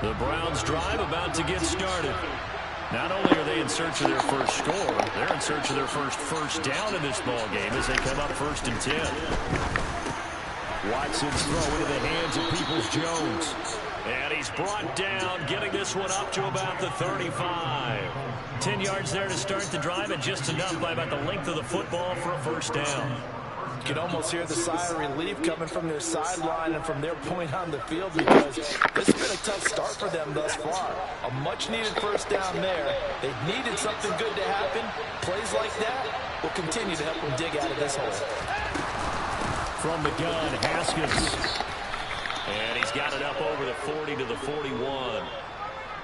The Browns drive about to get started. Not only are they in search of their first score, they're in search of their first down in this ball game as they come up 1st and 10. Watson's throw into the hands of Peoples-Jones. And he's brought down, getting this one up to about the 35. 10 yards there to start the drive, and just enough by about the length of the football for a first down. You can almost hear the sigh of relief coming from their sideline and from their point on the field, because this has been a tough start for them thus far. A much-needed first down there. They needed something good to happen. Plays like that will continue to help them dig out of this hole. From the gun, Haskins. And he's got it up over the 40 to the 41.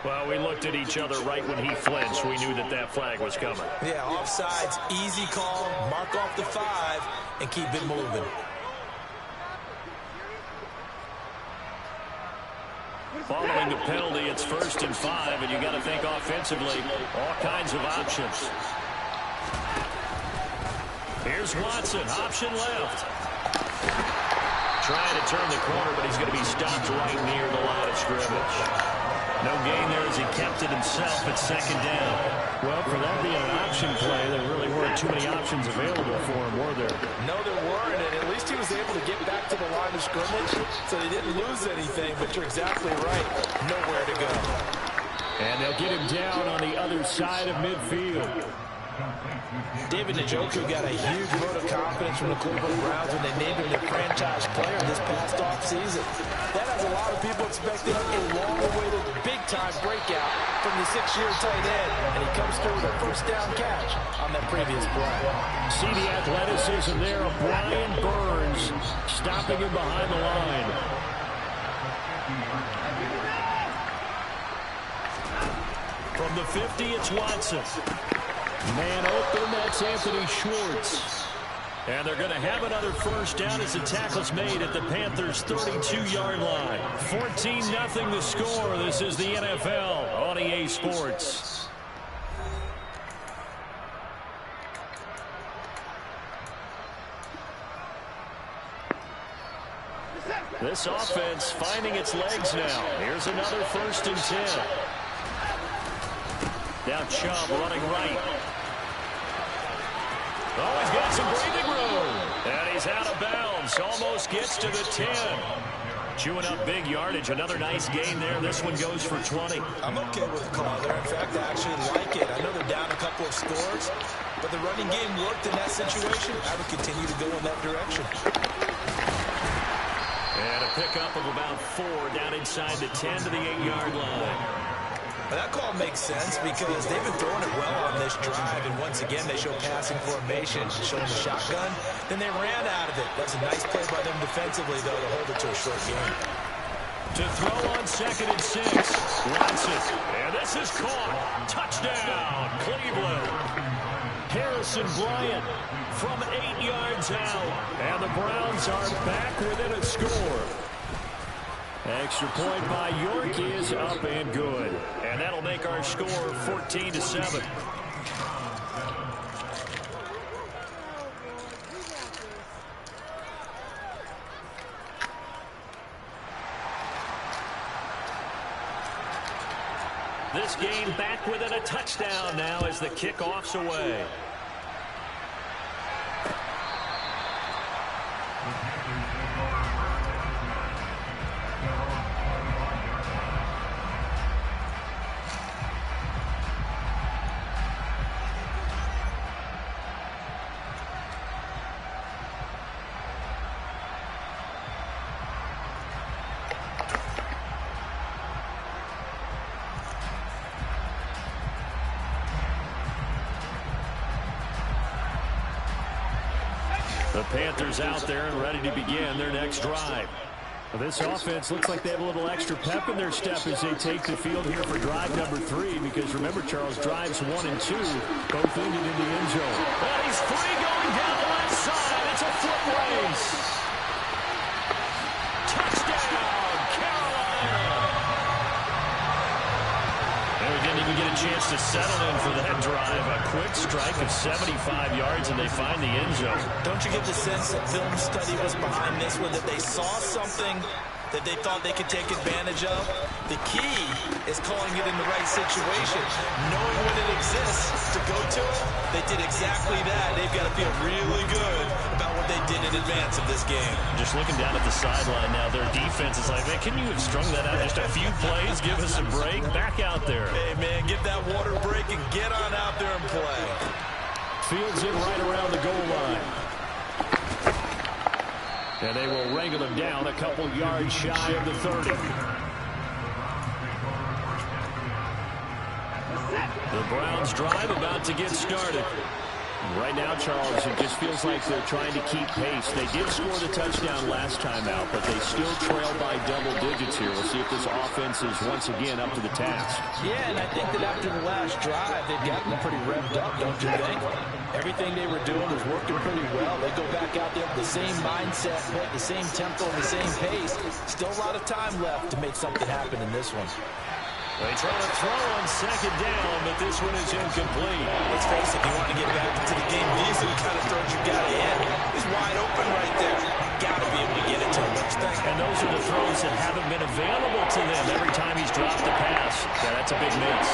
Well, we looked at each other right when he flinched. We knew that that flag was coming. Yeah, offsides, easy call, mark off the 5, and keep it moving. Following the penalty, it's 1st and 5, and you got to think offensively, all kinds of options. Here's Watson, option left. Trying to turn the corner, but he's going to be stopped right near the line of scrimmage. No gain there as he kept it himself at 2nd down. Well, for that being an option play, there really weren't too many options available for him, were there? No, there weren't, and at least he was able to get back to the line of scrimmage, so he didn't lose anything, but you're exactly right. Nowhere to go. And they'll get him down on the other side of midfield. David Njoku got a huge vote of confidence from the Cleveland Browns when they named him their franchise player this past offseason. That has a lot of people expecting a long-awaited, big-time breakout from the 6-year tight end, and he comes through with a first down catch on that previous play. See the athleticism there of Brian Burns stopping him behind the line. From the 50, it's Watson. Man open, that's Anthony Schwartz. And they're going to have another first down as the tackle's made at the Panthers' 32-yard line. 14-0 the score. This is the NFL on EA Sports. This offense finding its legs now. Here's another 1st and 10. Now Chubb running right. Oh, he's got some breathing room. And he's out of bounds. Almost gets to the 10. Chewing up big yardage. Another nice gain there. This one goes for 20. I'm okay with the call there. In fact, I actually like it. I know they're down a couple of scores, but the running game worked in that situation. I would continue to go in that direction. And a pickup of about 4 down inside the 10 to the 8-yard line. That call makes sense because they've been throwing it well on this drive, and once again they show passing formation, showing the shotgun. Then they ran out of it. That's a nice play by them defensively, though, to hold it to a short game. To throw on 2nd and 6, Watson. And this is caught. Touchdown, Cleveland. Harrison Bryant from 8 yards out. And the Browns are back within a score. Extra point by York is up and good. And that'll make our score 14-7. This game back within a touchdown now as the kickoff's away. The Panthers out there and ready to begin their next drive. Well, this offense looks like they have a little extra pep in their step as they take the field here for drive number 3, because remember, Charles, drives 1 and 2 both ended in the end zone. Well, he's free going down the left side. It's a foot race. Touchdown, Carolina. And we didn't even get a chance to settle in for that drive. A quick strike of 75 yards, and they find the end zone. Don't you get the sense that film study was behind this one, that they saw something that they thought they could take advantage of. The key is calling it in the right situation. Knowing when it exists to go to it, they did exactly that. They've got to feel really good about what they did in advance of this game. Just looking down at the sideline now, their defense is like, man, can you have strung that out just a few plays? Give us a break. Back out there. Hey, man, get that water break and get on out there and play. Fields it right around the goal line. And they will wrangle him down a couple yards shy of the 30. The Browns drive about to get started. Right now, Charles, it just feels like they're trying to keep pace. They did score the touchdown last time out, but they still trail by double digits here. We'll see if this offense is once again up to the task. Yeah, and I think that after the last drive, they've gotten pretty revved up, don't you think? Everything they were doing was working pretty well. They go back out there with the same mindset, the same tempo, and the same pace. Still a lot of time left to make something happen in this one. They try to throw on second down, but this one is incomplete. Let's face it, if you want to get back into the game, these are the kind of throws you got to hit. He's wide open right there. Got to be able to get it to him, don't you think? And those are the throws that haven't been available to them every time he's dropped the pass. Yeah, that's a big miss.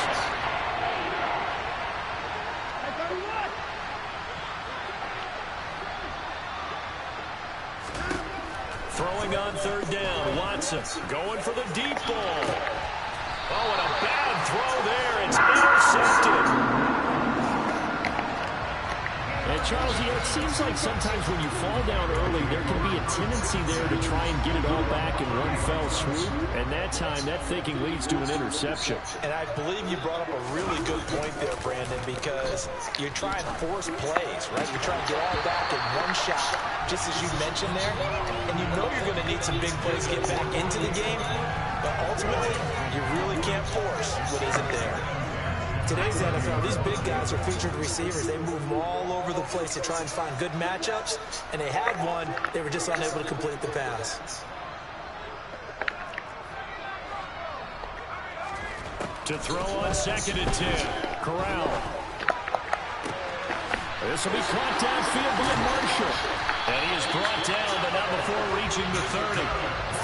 Throwing on third down, Watson going for the deep ball. Oh, and a bad throw there. It's intercepted. And Charles, it seems like sometimes when you fall down early, there can be a tendency there to try and get it all back in one fell swoop. And that time, that thinking leads to an interception. And I believe you brought up a really good point there, Brandon, because you're trying to force plays, right? You're trying to get all back in one shot, just as you mentioned there. And you know you're going to need some big plays to get back into the game. But ultimately, you really can't force what isn't there. Today's NFL, these big guys are featured receivers. They move all over the place to try and find good matchups. And they had one. They were just unable to complete the pass. To throw on second and 10. Corral. This will be caught downfield by Marshall. And he is brought down, but not before reaching the 30.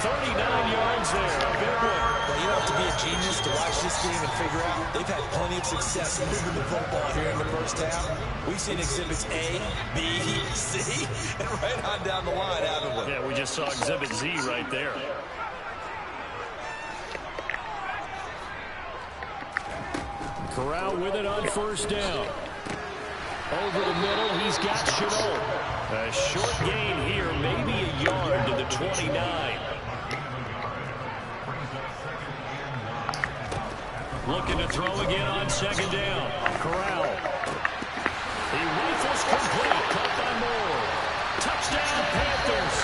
39 yards there. A big one. Well, you don't have to be a genius to watch this game and figure out they've had plenty of success moving the football here in the first half. We've seen exhibits A, B, C, and right on down the line, haven't we? Yeah, we just saw exhibit Z right there. Corral with it on first down. Over the middle, he's got Chenault. A short gain here, maybe a yard to the 29. Looking to throw again on second down. Corral. He rifles complete. Caught by Moore. Touchdown, Panthers.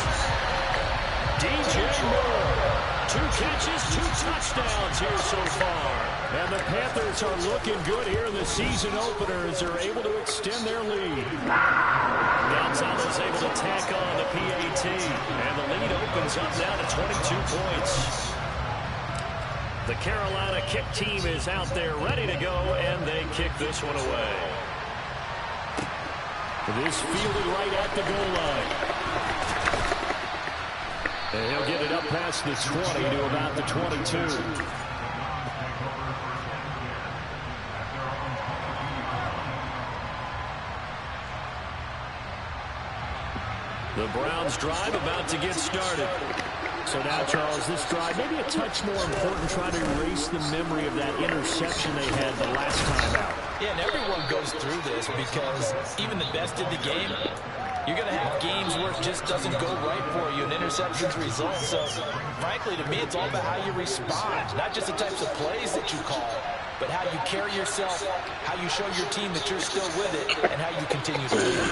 DJ Moore. 2 catches, 2 touchdowns here so far. And the Panthers are looking good here in the season opener as they're able to extend their lead. Gonzalez able to tack on the PAT. And the lead opens up now to 22 points. The Carolina kick team is out there ready to go, and they kick this one away. This fielded right at the goal line. And he'll get it up past the 20 to about the 22. The Browns drive about to get started. So now, Charles, this drive maybe a touch more important, trying to erase the memory of that interception they had the last time out. Yeah, and everyone goes through this because even the best in the game, you're going to have games where it just doesn't go right for you, and interceptions result. So, frankly, to me, it's all about how you respond, not just the types of plays that you call, but how you carry yourself, how you show your team that you're still with it, and how you continue to lead.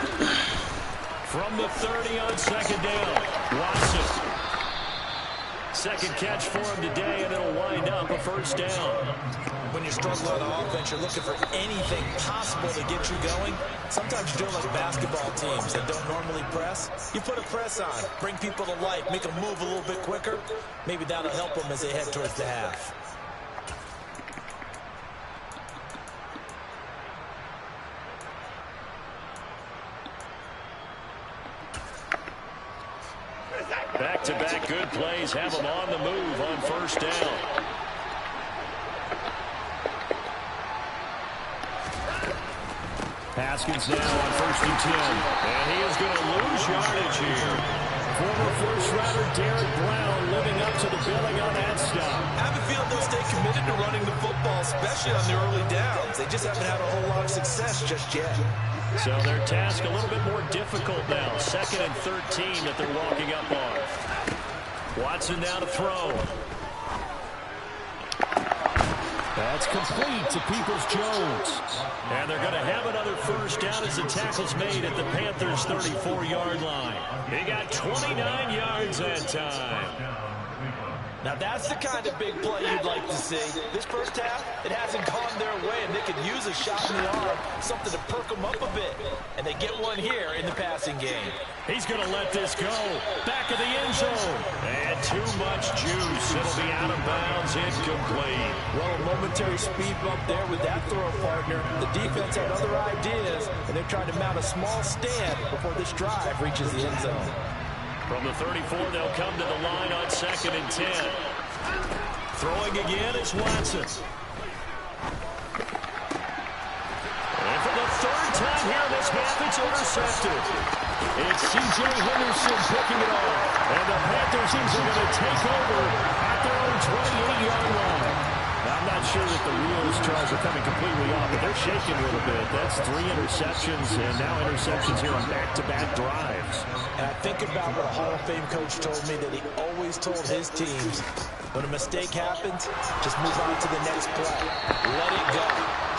From the 30 on second down, Watson. Second catch for him today, and it'll wind up a first down. When you're struggling on offense, you're looking for anything possible to get you going. Sometimes you're doing like basketball teams that don't normally press. You put a press on, bring people to life, make them move a little bit quicker. Maybe that'll help them as they head towards the half. Back Back-to-back good plays have them on the move on first down. Haskins now on 1st and 10. And he is going to lose yardage here. Former first-rounder Derek Brown living up to the billing on that stop. I have a feeling they'll stay committed to running the football, especially on the early downs. They just haven't had a whole lot of success just yet. So their task a little bit more difficult now. 2nd and 13 that they're walking up on. Watson now to throw. That's complete to Peoples-Jones. And they're going to have another first down as the tackle's made at the Panthers' 34-yard line. He got 29 yards that time. Now that's the kind of big play you'd like to see. This first half, it hasn't gone their way, and they could use a shot in the arm, something to perk them up a bit. And they get one here in the passing game. He's going to let this go. Back of the end zone. And too much juice. It'll be out of bounds, incomplete. Well, a momentary speed bump there with that throw, partner. The defense had other ideas, and they're trying to mount a small stand before this drive reaches the end zone. From the 34, they'll come to the line on 2nd and 10. Throwing again is Watson. And for the 3rd time here in this half, it's intercepted. It's C.J. Henderson picking it off. And the Panthers are going to take over at their own 28-yard line. I'm not sure that the wheels, Charles, are coming completely off, but they're shaking a little bit. That's 3 interceptions, and now interceptions here on back-to-back drives. And I think about what a Hall of Fame coach told me, that he always told his teams, when a mistake happens, just move on to the next play. Let it go.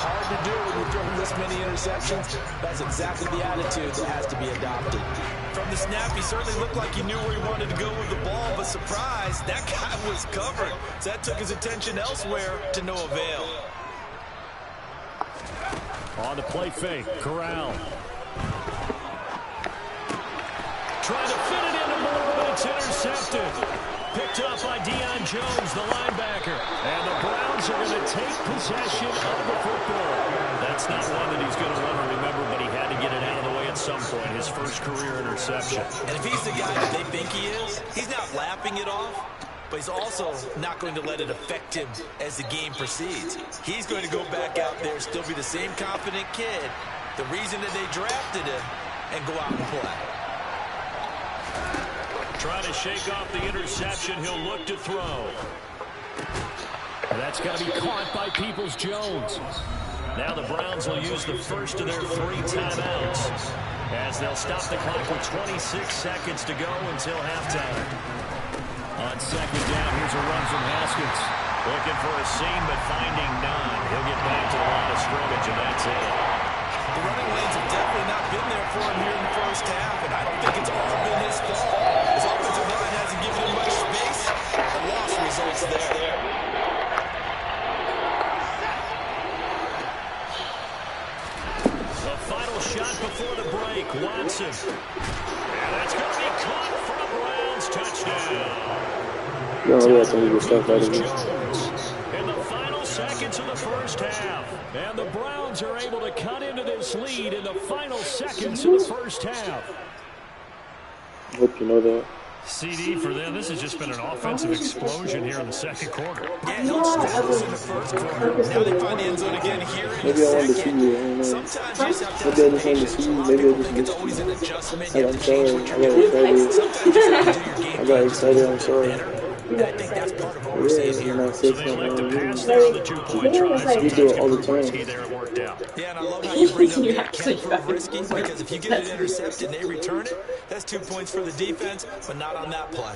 Hard to do when you're throwing this many interceptions. That's exactly the attitude that has to be adopted. From the snap, he certainly looked like he knew where he wanted to go with the ball, but surprise, that guy was covered. So that took his attention elsewhere to no avail. On the play fake, Corral. Trying to fit it into Moore, but it's intercepted. Picked up by Deion Jones, the linebacker. And the Browns are going to take possession of the football. That's not one that he's going to want to remember, but he had to get it out of the way at some point. His first career interception. And if he's the guy that they think he is, he's not laughing it off, but he's also not going to let it affect him as the game proceeds. He's going to go back out there, still be the same confident kid, the reason that they drafted him, and go out and play. Trying to shake off the interception. He'll look to throw. And that's going to be caught by Peoples-Jones. Now the Browns will use the first of their 3 timeouts as they'll stop the clock with 26 seconds to go until halftime. On 2nd down, here's a run from Haskins. Looking for a seam, but finding none. He'll get back to the line of scrimmage, and that's it. The running lanes have definitely not been there for him here in the first half, and I don't think it's all been his fault. His offensive line hasn't given him much space. The loss results there. The final shot before the break, Watson. And that's going to be caught for a Browns touchdown. No, that's some good stuff out of me. In the final seconds of the first half. And the Browns are able to cut into this lead in the final seconds of the first half. I hope you know that. CD for them. This has just been an offensive explosion here in the 2nd quarter. Yeah, held status in the 1st quarter. Now they find the end zone again here in the 2nd. Sometimes you just have to have some patience. A lot of people think it's always an adjustment. You have to change what you're doing. Sometimes you just have to do your game. I got excited, I'm sorry. And I think that's part of what we're seeing here. So they elect to pass there on the 2-point try. You do it all the time. There it worked out. Yeah, and I love how you bring up that can prove risky, because if you get it intercepted and they return it, that's 2 points for the defense, but not on that play.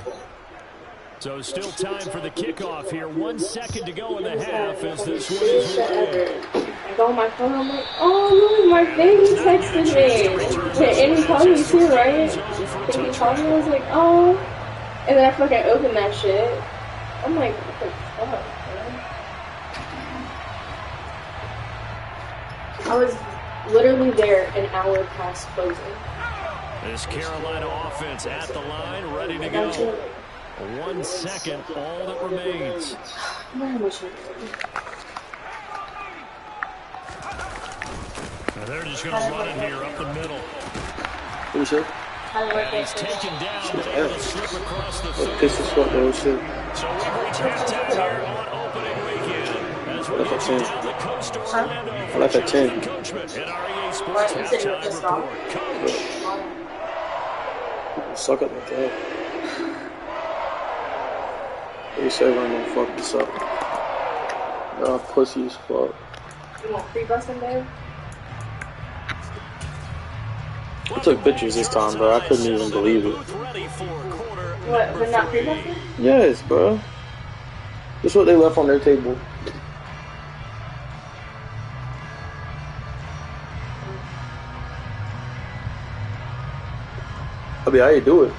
So still time for the kickoff here. 1 second to go in the half as this one is away. I go on my phone, I'm like, oh, look, my baby texted me. And he called me too, right? And he called me, I was like, oh. And then I fucking opened that shit. I'm like, what the fuck, man? I was literally there an hour past closing. This Carolina offense at the line, ready to go. 1 second, all that remains. Now they're just going to run it here up the middle. What do you say? And he's taken down, but able to slip across the 30. Piss as fuck, though, shit. So we've reached halftime here on opening weekend. As we get you down the coast to Orlando I like that 10. coachman at our EA Sports halftime report. Coach. Suck up like that. They say I'm gonna fuck this up. Y'all pussy as fuck. You want free busting, babe? I took pictures this time, bro. I couldn't even believe it. What, but not free busting? Yes, bro. This is what they left on their table. I mean, how you do it?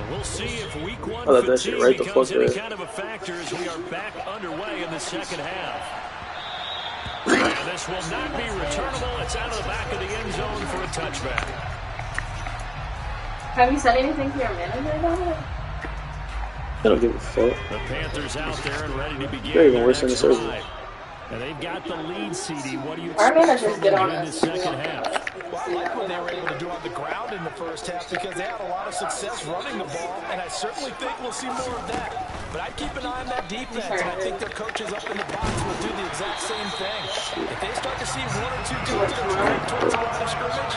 We'll see if week one I let that shit right the fuck becomes any there. kind of a factor as we are back underway in the second half. And this will not be returnable. It's out of the back of the end zone for a touchback. Have you said anything to your manager about it? I don't give a fuck. The Panthers out there and ready to begin. They're even worse than the their next Surgeons. drive. And they've got the lead, CD. What do you Our expect managers from get them on in us. this second half? Well, I like what they were able to do on the ground in the first half because they had a lot of success running the ball, and I certainly think we'll see more of that. But I'd keep an eye on that defense, and I think their coaches up in the box will do the exact same thing. If they start to see one or two teams that are towards the line of scrimmage,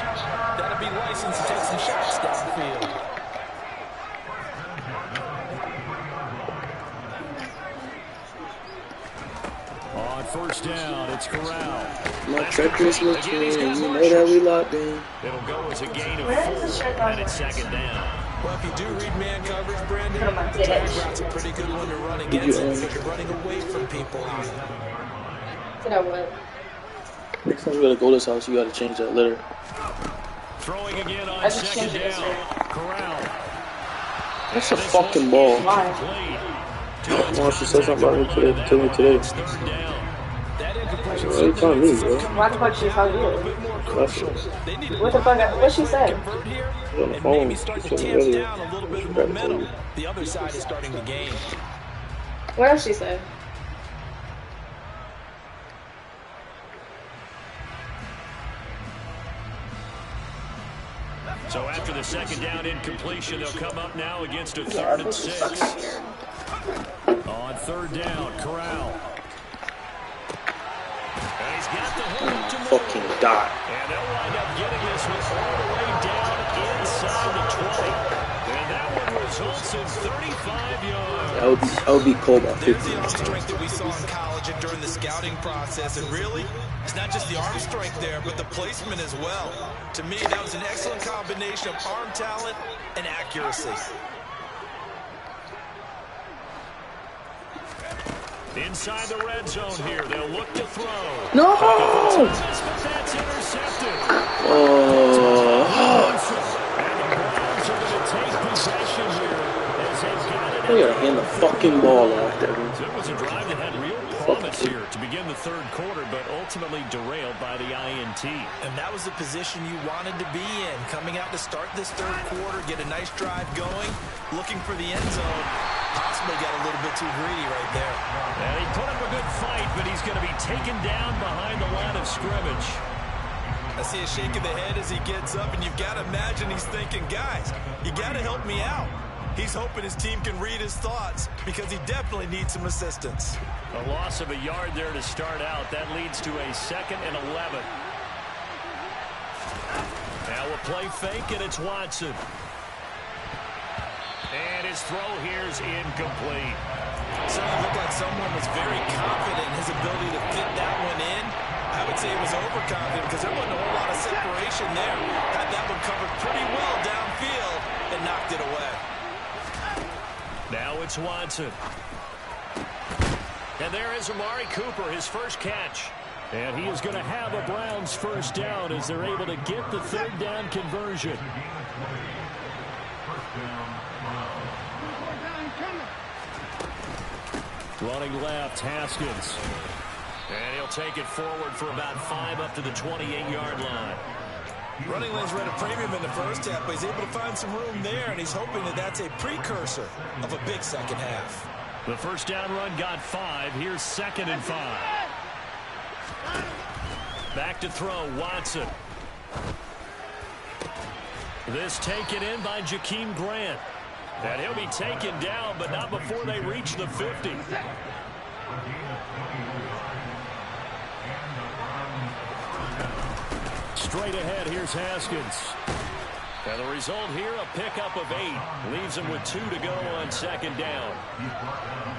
that'll be license to take some shots downfield. On first down, it's Corral. My treacherous looking, you know that we locked in. It'll go as a gain of 4, and it's second down. Well, if you do read man coverage, Brandon, the drag route's a pretty good one to run against it because you're running away from people on it. Did I what? Next time you gotta go to this house, you gotta change that litter. Throwing again on I just second changed it down. yesterday. Corral. That's a fucking ball. Why? Why she said something about me today? Tell me today. It's third down. That incompletion Why are you telling me, bro? Why the fuck she tell you? That's it. They need to What the fuck? What she said? convert here She's on the and phone. maybe start to She told me tamp earlier. down a little bit of She tried to tell momentum. me. The other side is starting to gain. What else she said? So after the second down incompletion, they'll come up now against a third and 6. On third down, Corral. And he's got the hold to Fucking die. and they'll wind up getting this one all the way down inside the 20. And that one results in 35 yards. I would be cold by There's 50. the arm strength that we saw in college and during the scouting process. And really, it's not just the arm strength there, but the placement as well. To me, that was an excellent combination of arm talent and accuracy. Inside the red zone here, they'll look to throw. No! But that's intercepted. Oh. And the Browns are going to take possession here as they've got it. They gotta hand the fucking ball off, Devin. So it was a drive that had real promise here to begin the third quarter, but ultimately derailed by the INT. And that was the position you wanted to be in. Coming out to start this third quarter, get a nice drive going, looking for the end zone. Possibly got a little bit too greedy right there. And he put up a good fight, but he's going to be taken down behind the line of scrimmage. I see a shake of the head as he gets up, and you've got to imagine he's thinking, guys, you got to help me out. He's hoping his team can read his thoughts because he definitely needs some assistance. A loss of a yard there to start out. That leads to a 2nd and 11. Now a play fake, and it's Watson. And his throw here is incomplete. So it looked like someone was very confident in his ability to fit that one in. I would say he was overconfident because there wasn't a whole lot of separation there. Had that one covered pretty well downfield and knocked it away. Now it's Watson. And there is Amari Cooper, his first catch. And he is going to have a Browns first down as they're able to get the third down conversion. Running left, Haskins. And he'll take it forward for about 5 up to the 28-yard line. Running lanes were at a premium in the first half, but he's able to find some room there, and he's hoping that that's a precursor of a big second half. The first down run got 5. Here's 2nd and 5. Back to throw, Watson. This taken in by Jakeem Grant. And he'll be taken down, but not before they reach the 50. Straight ahead, here's Haskins. And the result here, a pickup of 8. Leaves him with 2 to go on second down.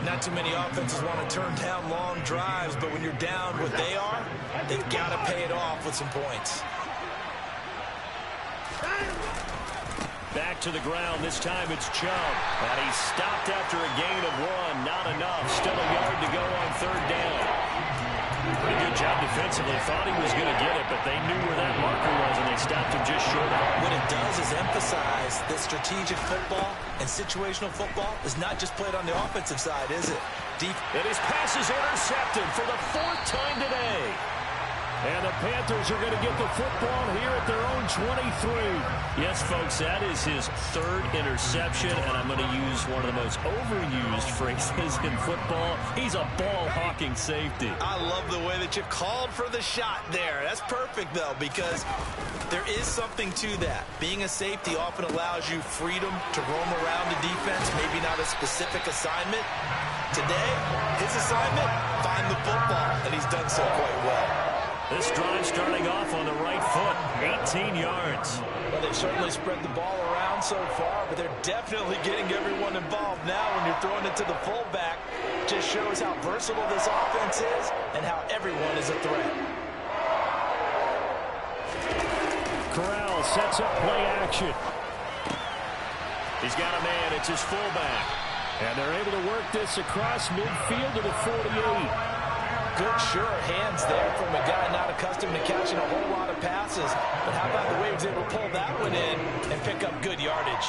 Not too many offenses want to turn down long drives, but when you're down what they are, they've got to pay it off with some points. Back to the ground. This time it's Chubb. And he stopped after a gain of 1. Not enough. Still a yard to go on third down. Pretty good job defensively. Thought he was going to get it, but they knew where that marker was, and they stopped him just short of it. What it does is emphasize that strategic football and situational football is not just played on the offensive side, is it? And his pass is intercepted for the 4th time today. And the Panthers are going to get the football here at their own 23. Yes, folks, that is his 3rd interception, and I'm going to use one of the most overused phrases in football. He's a ball-hawking safety. I love the way that you called for the shot there. That's perfect, though, because there is something to that. Being a safety often allows you freedom to roam around the defense, maybe not a specific assignment. Today, his assignment, find the football, and he's done so quite well. This drive starting off on the right foot, 18 yards. Well, they've certainly spread the ball around so far, but they're definitely getting everyone involved now when you're throwing it to the fullback. Just shows how versatile this offense is and how everyone is a threat. Corral sets up play action. He's got a man. It's his fullback. And they're able to work this across midfield to the 48. Good, sure hands there from a guy not accustomed to catching a whole lot of passes. But how about the way he was able to pull that one in and pick up good yardage?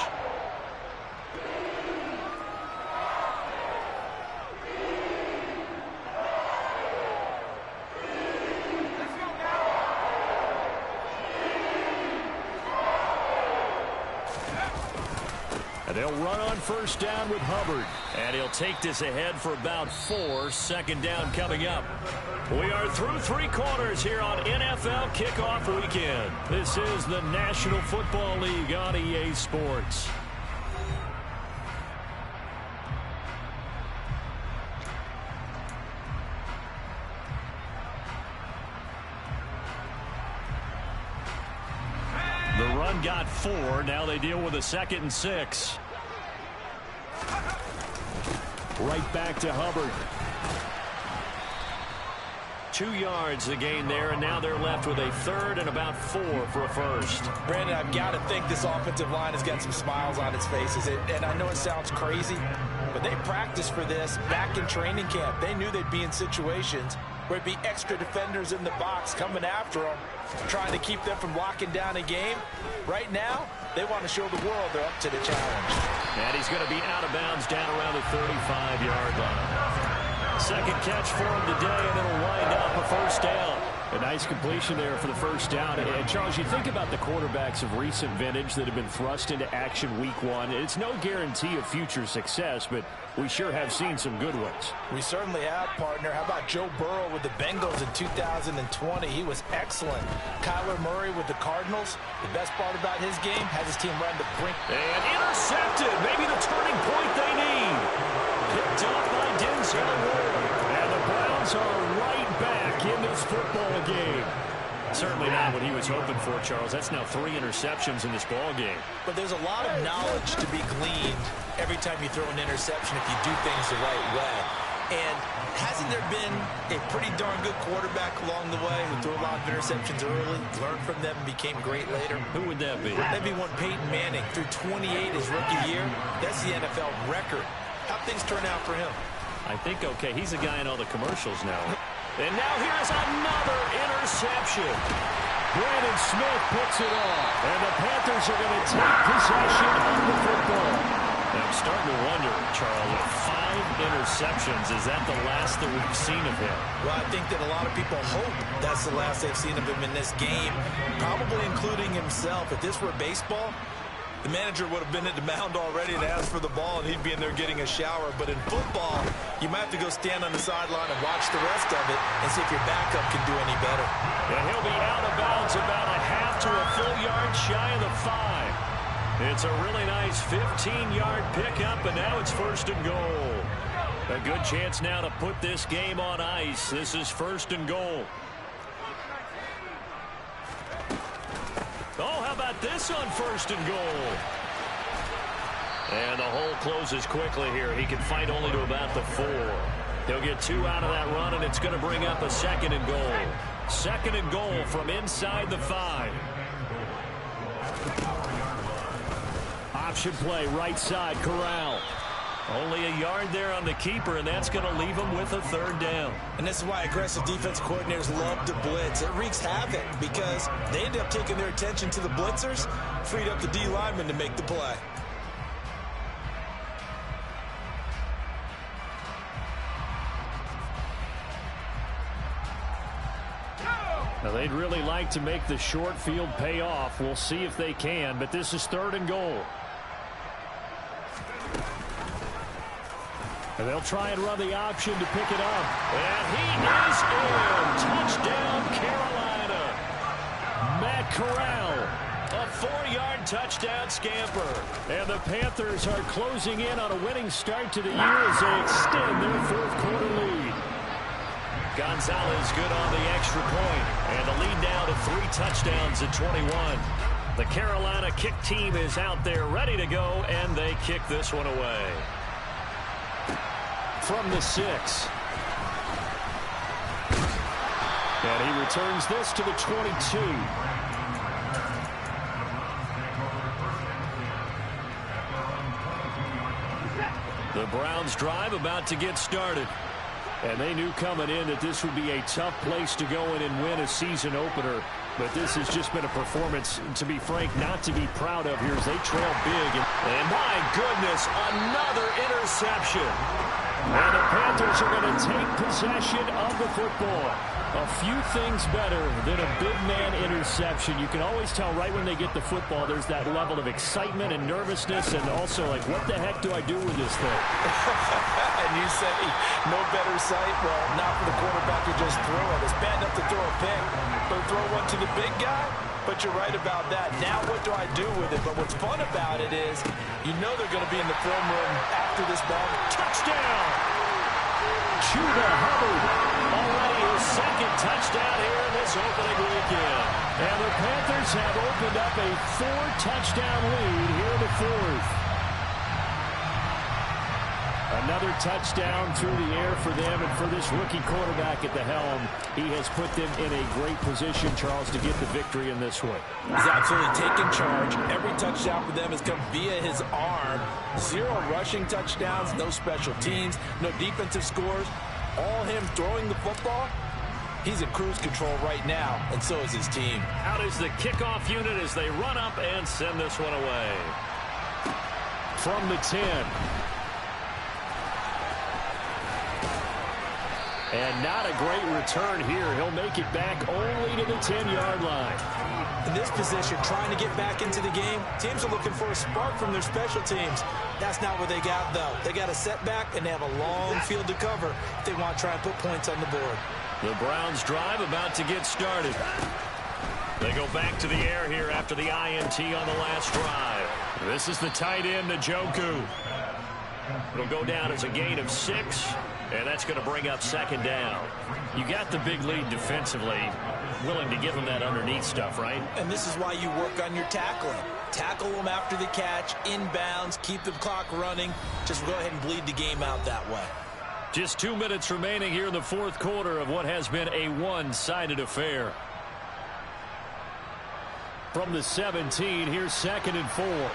And they'll run on first down with Hubbard. And he'll take this ahead for about 4. Second down coming up. We are through 3 quarters here on NFL Kickoff Weekend. This is the National Football League on EA Sports. The run got 4. Now they deal with a 2nd and 6. Right back to Hubbard. 2 yards the gain there, and now they're left with a 3rd and about 4 for a first. Brandon, I've got to think this offensive line has got some smiles on its faces. And I know it sounds crazy, but they practiced for this back in training camp. They knew they'd be in situations where it'd be extra defenders in the box coming after them, trying to keep them from locking down a game. Right now, they want to show the world they're up to the challenge. And he's going to be out of bounds down around the 35-yard line. Second catch for him today, and it'll wind up a first down. A nice completion there for the first down. And Charles, you think about the quarterbacks of recent vintage that have been thrust into action week 1. It's no guarantee of future success, but we sure have seen some good ones. We certainly have, partner. How about Joe Burrow with the Bengals in 2020? He was excellent. Kyler Murray with the Cardinals. The best part about his game, has his team run the brink. And intercepted. Maybe the turning point they need. Picked off by Denzel Ward. And the Browns are right back in this football game. Certainly not what he was hoping for, Charles. That's now 3 interceptions in this ball game. But there's a lot of knowledge to be gleaned every time you throw an interception if you do things the right way. And hasn't there been a pretty darn good quarterback along the way who threw a lot of interceptions early, learned from them, and became great later? Who would that be? That'd be one Peyton Manning. Threw 28 his rookie year. That's the NFL record. How'd things turn out for him? I think, okay, he's a guy in all the commercials now. And now here's another interception. Brandon Smith picks it off. And the Panthers are going to take possession of the football. And I'm starting to wonder, Charles, with 5 interceptions, is that the last that we've seen of him? Well, I think that a lot of people hope that's the last they've seen of him in this game, probably including himself. If this were baseball, the manager would have been at the mound already and asked for the ball, and he'd be in there getting a shower. But in football, you might have to go stand on the sideline and watch the rest of it and see if your backup can do any better. And he'll be out of bounds about a half to a full yard shy of the 5. It's a really nice 15-yard pickup, and now it's 1st and goal. A good chance now to put this game on ice. This is 1st and goal. Oh, how about this on 1st and goal? And the hole closes quickly here. He can fight only to about the 4. He'll get 2 out of that run, and it's going to bring up a 2nd and goal. 2nd and goal from inside the 5. Option play, right side, Corral. Only a yard there on the keeper, and that's going to leave him with a 3rd down. And this is why aggressive defense coordinators love to blitz. It wreaks havoc because they end up taking their attention to the blitzers, freed up the D lineman to make the play. Now, they'd really like to make the short field pay off. We'll see if they can, but this is 3rd and goal. And they'll try and run the option to pick it up. And he is in. Touchdown, Carolina. Matt Corral, a 4-yard touchdown scamper. And the Panthers are closing in on a winning start to the year as they extend their 4th quarter lead. Gonzalez good on the extra point. And the lead now to 3 touchdowns at 21. The Carolina kick team is out there ready to go, and they kick this one away. From the 6. And he returns this to the 22. The Browns drive about to get started. And they knew coming in that this would be a tough place to go in and win a season opener. But this has just been a performance, to be frank, not to be proud of here as they trail big. And my goodness, another interception. And the Panthers are going to take possession of the football. A few things better than a big man interception. You can always tell right when they get the football, there's that level of excitement and nervousness, and also like, what the heck do I do with this thing? And you say, no better sight? Well, not for the quarterback who just threw it. It's bad enough to throw a pick, but throw one to the big guy? But you're right about that. Now what do I do with it? But what's fun about it is you know they're going to be in the film room after this ball. Touchdown! Chuba Hubbard, already his 2nd touchdown here in this opening weekend. And the Panthers have opened up a 4-touchdown lead here in the 4th. Another touchdown through the air for them, and for this rookie quarterback at the helm, he has put them in a great position, Charles, to get the victory in this one. He's absolutely taken charge. Every touchdown for them has come via his arm. 0 rushing touchdowns, no special teams, no defensive scores. All him throwing the football. He's in cruise control right now, and so is his team. Out is the kickoff unit as they run up and send this one away. From the 10. And not a great return here. He'll make it back only to the 10-yard line. In this position, trying to get back into the game, teams are looking for a spark from their special teams. That's not what they got, though. They got a setback, and they have a long field to cover if they want to try and put points on the board. The Browns drive about to get started. They go back to the air here after the INT on the last drive. This is the tight end, Njoku. It'll go down as a gain of 6. And that's going to bring up 2nd down. You got the big lead defensively. Willing to give them that underneath stuff, right? And this is why you work on your tackling. Tackle them after the catch, inbounds, keep the clock running. Just go ahead and bleed the game out that way. Just 2 minutes remaining here in the 4th quarter of what has been a one-sided affair. From the 17, here's 2nd and 4.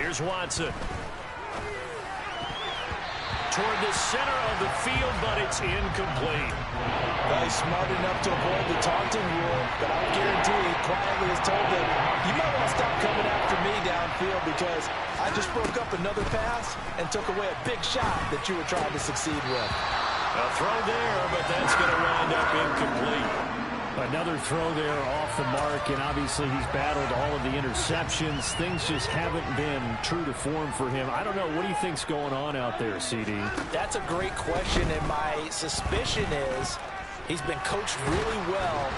Here's Watson. Toward the center of the field, but it's incomplete. Well, he's smart enough to avoid the taunting rule, but I guarantee he quietly has told them, you might want to stop coming after me downfield because I just broke up another pass and took away a big shot that you were trying to succeed with. A throw there, but that's going to wind up incomplete. Another throw there off the mark, and obviously he's battled all of the interceptions. Things just haven't been true to form for him. I don't know. What do you think's going on out there, CD? That's a great question, and my suspicion is he's been coached really well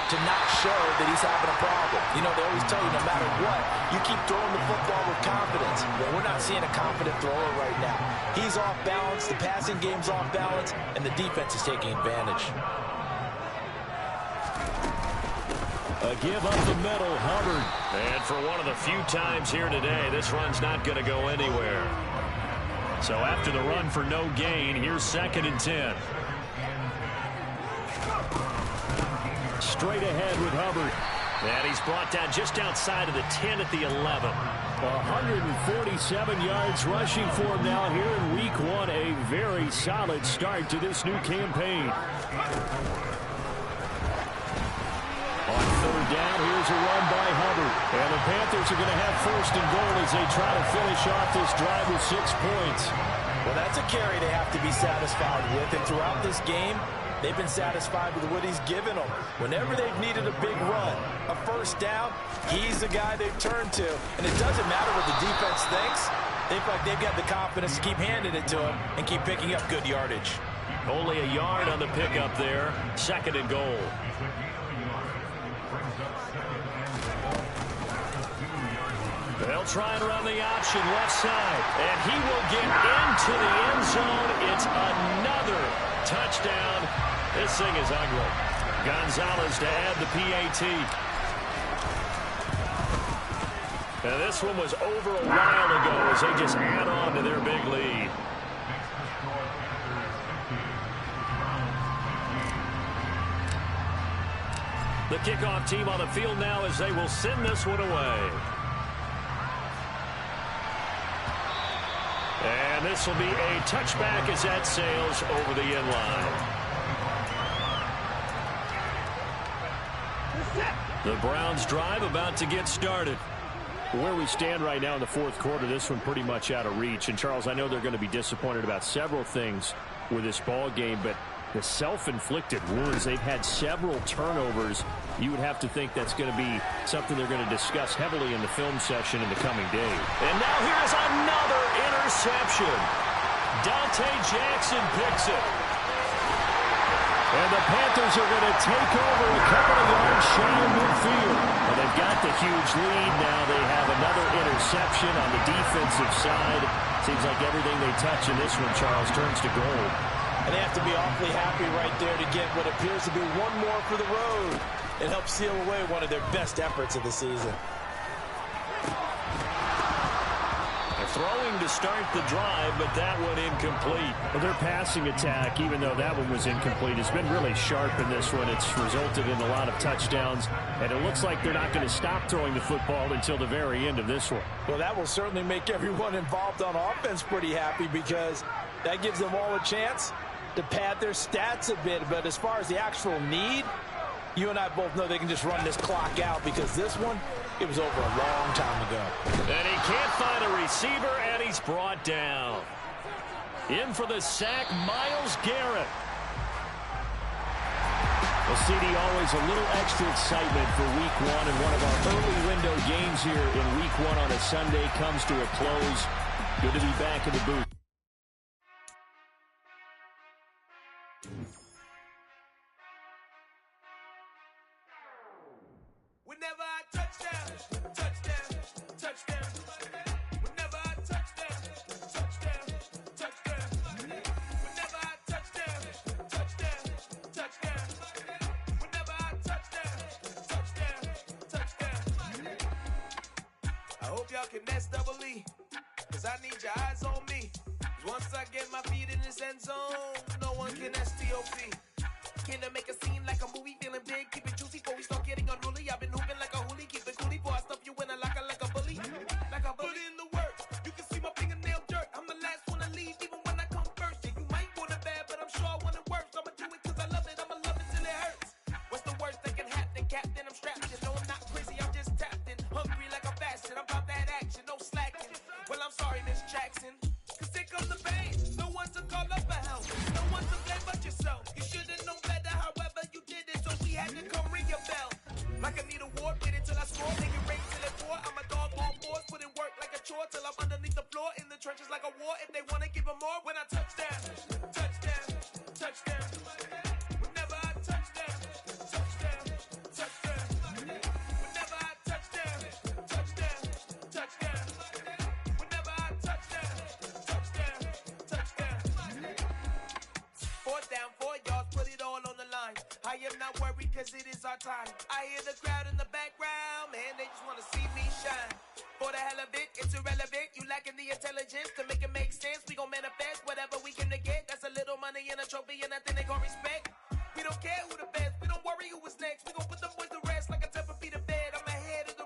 to not show that he's having a problem. You know, they always tell you no matter what, you keep throwing the football with confidence. Well, we're not seeing a confident thrower right now. He's off balance, the passing game's off balance, and the defense is taking advantage. A give up the middle, Hubbard. And for one of the few times here today, this run's not going to go anywhere. So after the run for no gain, here's 2nd and 10. Straight ahead with Hubbard. And he's brought down just outside of the 10 at the 11. 147 yards rushing for him now here in week 1. A very solid start to this new campaign. On 3rd down, here's a run by Hubbard. And the Panthers are going to have 1st and goal as they try to finish off this drive with 6 points. Well, that's a carry they have to be satisfied with. And throughout this game, they've been satisfied with what he's given them. Whenever they've needed a big run, a 1st down, he's the guy they've turned to. And it doesn't matter what the defense thinks. They feel like they've got the confidence to keep handing it to him and keep picking up good yardage. Only a yard on the pickup there. 2nd and goal. They'll try and run the option left side. And he will get into the end zone. It's another touchdown. This thing is ugly. Gonzalez to add the PAT. Now this one was over a while ago as they just add on to their big lead. The kickoff team on the field now as they will send this one away. And this will be a touchback as that sails over the end line. The Browns drive about to get started. Where we stand right now in the 4th quarter, this one pretty much out of reach. And, Charles, I know they're going to be disappointed about several things with this ball game, but the self-inflicted wounds, they've had several turnovers. You would have to think that's going to be something they're going to discuss heavily in the film session in the coming days. And now here's another interception. Dante Jackson picks it. And the Panthers are going to take over a couple of yards shy of midfield. And they've got the huge lead now. They have another interception on the defensive side. Seems like everything they touch in this one, Charles, turns to gold. And they have to be awfully happy right there to get what appears to be one more for the road. It helps seal away one of their best efforts of the season. Throwing to start the drive, but that one incomplete. Well, their passing attack, even though that one was incomplete, has been really sharp in this one. It's resulted in a lot of touchdowns, and it looks like they're not going to stop throwing the football until the very end of this one. Well, that will certainly make everyone involved on offense pretty happy because that gives them all a chance to pad their stats a bit. But as far as the actual need, you and I both know they can just run this clock out because this one, it was over a long time ago. And he can't find a receiver, and he's brought down. In for the sack, Myles Garrett. Well, CD, always a little extra excitement for week 1, and one of our early window games here in week 1 on a Sunday comes to a close. Good to be back in the booth. Whenever I touchdown, touchdown, touchdown. Whenever I touchdown, touchdown, touchdown. Whenever I touchdown, touchdown, touchdown. Whenever I touchdown, touchdown, touchdown. I hope y'all can nest double E, cause I need your eyes on me. Once I get my feet in this end zone, no one can STOP. Can I make a scene like a movie, feeling big, keep it juicy before we start getting unruly. I've been hooping like a hoolie, keep it coolie before I stuff you in a locker like a bully. Like a bully. Put in the work, you can see my fingernail dirt. I'm the last one to leave, even when I come first. Yeah, you might want it bad, but I'm sure I want it worse. I'ma do it cause I love it, I'ma love it till it hurts. What's the worst that can happen, Captain? I'm strapped in, no I'm not crazy, I'm just tapped in. Hungry like I'm fasting, I'm about that action, no slacking. Well, I'm sorry, Miss Jackson, cause here comes the pain. No one to call up for help, no one to blame but yourself. You should've known better, however you did it, so we had to come cause it is our time. I hear the crowd in the background, man, they just wanna see me shine. For the hell of it, it's irrelevant. You lacking the intelligence to make it make sense. We gon' manifest whatever we came to get. That's a little money and a trophy and nothing they gon' respect. We don't care who the best, we don't worry who was next.